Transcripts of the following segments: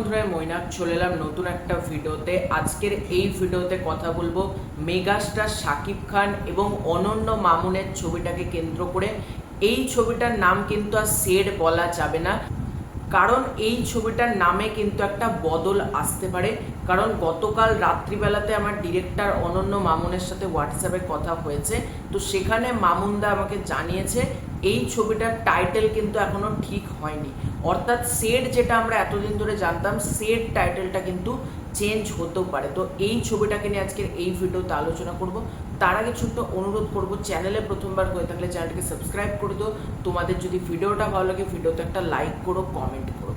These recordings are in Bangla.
বন্ধুরা, মৈনাক চলে এলাম নতুন একটা ভিডিওতে। আজকের এই ভিডিওতে কথা বলবো মেগাস্টার শাকিব খান এবং অনন্য মামুনের ছবিটাকে কেন্দ্র করে। এই ছবিটার নাম কিন্তু আর সেড বলা যাবে না, কারণ এই ছবিটার নামে কিন্তু একটা বদল আসতে পারে। কারণ গতকাল রাত্রিবেলাতে আমার ডিরেক্টর অনন্য মামুনের সাথে হোয়াটসঅ্যাপে কথা হয়েছে, তো সেখানে মামুনদা আমাকে জানিয়েছে এই ছবিটার টাইটেল কিন্তু এখনো ঠিক হয়নি। অর্থাৎ সেড যেটা আমরা এতদিন ধরে জানতাম, সেড টাইটেলটা কিন্তু চেঞ্জ হতেও পারে। তো এই ছবিটাকে নিয়ে আজকের এই ভিডিওতে আলোচনা করব। তার আগে ছোট্ট অনুরোধ করব, চ্যানেলে প্রথমবার হয়ে থাকলে চ্যানেলটিকে সাবস্ক্রাইব করে দিও। তোমাদের যদি ভিডিওটা ভালো লাগে ভিডিওতে একটা লাইক করো, কমেন্ট করো।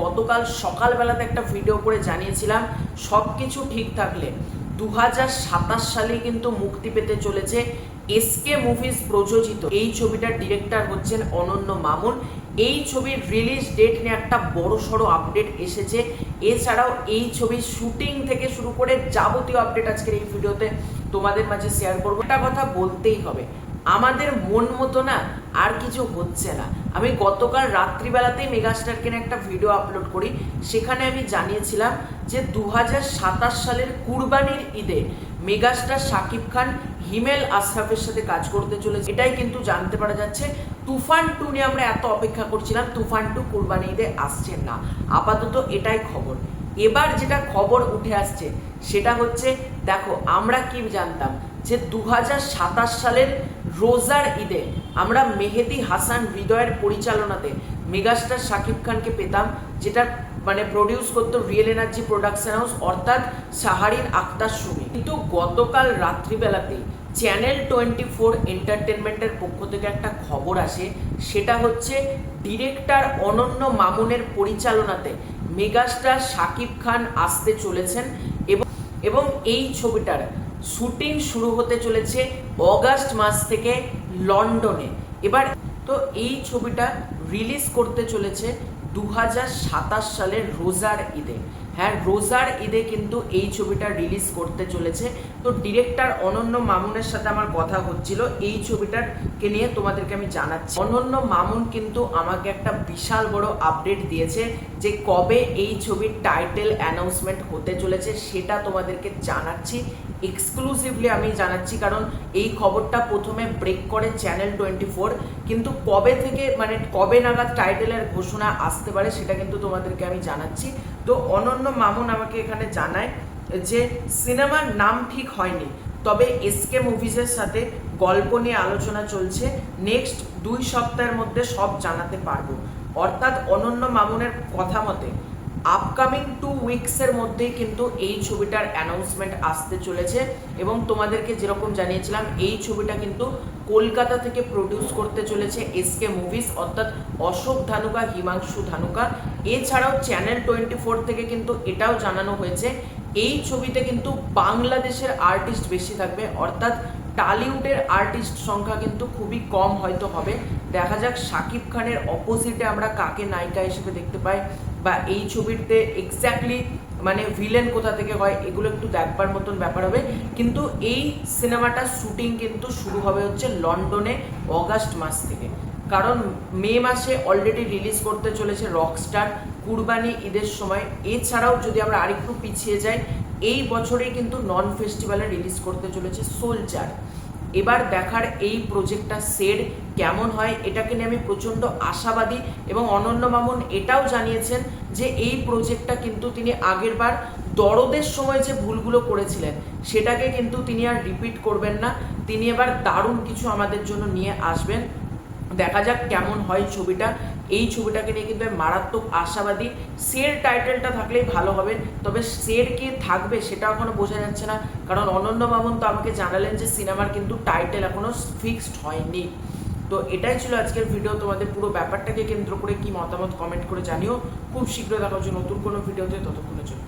গতকাল সকালবেলাতে একটা ভিডিও করে জানিয়েছিলাম সব কিছু ঠিক থাকলে 2027 সালে কিন্তু মুক্তি পেতে চলেছে এসকে মুভিজ প্রযোজিত এই ছবিটার ডিরেক্টর হচ্ছেন অনন্য মামুন। এই ছবির রিলিজ ডেট নিয়ে একটা বড়সড় আপডেট এসেছে। এছাড়াও এই ছবির শুটিং থেকে শুরু করে যাবতীয় আপডেট আজকের এই ভিডিওতে তোমাদের মাঝে শেয়ার করবো। একটা কথা বলতেই হবে, আমাদের মন মতো না আর কিছু হচ্ছে না। আমি গতকাল রাত্রিবেলাতেই মেগাস্টারকে নিয়ে একটা ভিডিও আপলোড করি, সেখানে আমি জানিয়েছিলাম যে 2027 সালের কুরবানির ঈদে মেগাস্টার শাকিব খান হিমেল আশরাফের সাথে কাজ করতে চলেছে। এটাই কিন্তু জানতে পারা যাচ্ছে। তুফান 2 নিয়ে আমরা এত অপেক্ষা করছিলাম, তুফান 2 কুরবানি ঈদে আসছে না, আপাতত এটাই খবর। এবার যেটা খবর উঠে আসছে সেটা হচ্ছে, দেখো আমরা কি জানতাম যে 2027 সালের রোজার ঈদে আমরা মেহেদি হাসান হৃদয়ের পরিচালনাতে মেগাস্টার শাকিব খানকে পেতাম, যেটা মানে প্রডিউস করতো রিয়েল এনার্জি প্রোডাকশন হাউস, অর্থাৎ শাহরিন আখতার সুমি। কিন্তু গতকাল রাত্রিবেলাতেই চ্যানেল 24 এন্টারটেনমেন্টের পক্ষ থেকে একটা খবর আসে, সেটা হচ্ছে ডিরেক্টর অনন্য মামুনের পরিচালনাতে মেগাস্টার শাকিব খান আসতে চলেছেন এবং এই ছবিটার শুটিং শুরু হতে চলেছে অগাস্ট মাস থেকে লন্ডনে। এবার তো এই ছবিটা রিলিজ করতে চলেছে 2027 সালের রোজার ঈদে। হ্যাঁ, রোজার ঈদে কিন্তু এই ছবিটা রিলিজ করতে চলেছে। তো ডিরেক্টর অনন্য মামুনের সাথে আমার কথা হচ্ছিল এই ছবিটাকে নিয়ে, তোমাদেরকে আমি জানাচ্ছি। অনন্য মামুন কিন্তু আমাকে একটা বিশাল বড় আপডেট দিয়েছে যে কবে এই ছবির টাইটেল অ্যানাউন্সমেন্ট হতে চলেছে, সেটা তোমাদেরকে জানাচ্ছি, এক্সক্লুসিভলি আমি জানাচ্ছি। কারণ এই খবরটা প্রথমে ব্রেক করে চ্যানেল 24, কিন্তু কবে থেকে মানে কবে নাগাদ টাইটেলের ঘোষণা আসতে পারে সেটা কিন্তু তোমাদেরকে আমি জানাচ্ছি। তো অনন্য মামুন আমাকে এখানে জানায় যে সিনেমার নাম ঠিক হয়নি, তবে এসকে মুভিজের সাথে গল্প নিয়ে আলোচনা চলছে, নেক্সট 2 সপ্তাহের মধ্যে সব জানাতে পারবো। অর্থাৎ অনন্য মামুনের কথা মতে আপকামিং 2 উইকসের মধ্যেই কিন্তু এই ছবিটার অ্যানাউন্সমেন্ট আসতে চলেছে। এবং তোমাদেরকে যেরকম জানিয়েছিলাম এই ছবিটা কিন্তু কলকাতা থেকে প্রডিউস করতে চলেছে এসকে মুভিজ, অর্থাৎ অশোক ধানুকা, হিমাংশু ধানুকা। এছাড়াও চ্যানেল 24 থেকে কিন্তু এটাও জানানো হয়েছে এই ছবিতে কিন্তু বাংলাদেশের আর্টিস্ট বেশি থাকবে, অর্থাৎ টলিউডের আর্টিস্ট সংখ্যা কিন্তু খুবই কম হয়তো হবে। দেখা যাক শাকিব খানের অপোজিটে আমরা কাকে নায়িকা হিসেবে দেখতে পাই, বা এই ছবিতে এক্স্যাক্টলি মানে ভিলেন কোথা থেকে হয়, এগুলো একটু দেখবার মতন ব্যাপার হবে। কিন্তু এই সিনেমাটার শুটিং কিন্তু শুরু হবে হচ্ছে লন্ডনে অগাস্ট মাস থেকে, কারণ মে মাসে অলরেডি রিলিজ করতে চলেছে রকস্টার কুরবানি ঈদের সময়। এছাড়াও যদি আমরা আরেকটু পিছিয়ে যাই, এই বছরেই কিন্তু নন ফেস্টিভ্যালে রিলিজ করতে চলেছে সোলজার। এবার দেখার এই প্রজেক্টটা সেড কেমন হয়, এটাকে নিয়ে আমি প্রচণ্ড আশাবাদী। এবং অনন্য মামুন এটাও জানিয়েছেন যে এই প্রজেক্টটা কিন্তু তিনি আগেরবার দরদের সময় যে ভুলগুলো করেছিলেন সেটাকে কিন্তু তিনি আর রিপিট করবেন না, তিনি এবার দারুণ কিছু আমাদের জন্য নিয়ে আসবেন। দেখা যাক কেমন হয় ছবিটা। এই ছবিটাকে নিয়ে কিন্তু মারাত্মক আশাবাদী। সের টাইটেলটা থাকলেই ভালো হবে, তবে সের কে থাকবে সেটা এখনো বোঝা যাচ্ছে না, কারণ অনন্য মামুন তো আমাকে জানালেন যে সিনেমার কিন্তু টাইটেল এখনো ফিক্সড হয়নি। তো এটাই ছিল আজকের ভিডিও। তোমাদের পুরো ব্যাপারটাকে কেন্দ্র করে কি মতামত কমেন্ট করে জানিও। খুব শীঘ্র দেখা হচ্ছে নতুন কোনো ভিডিওতে, ততক্ষণের জন্য।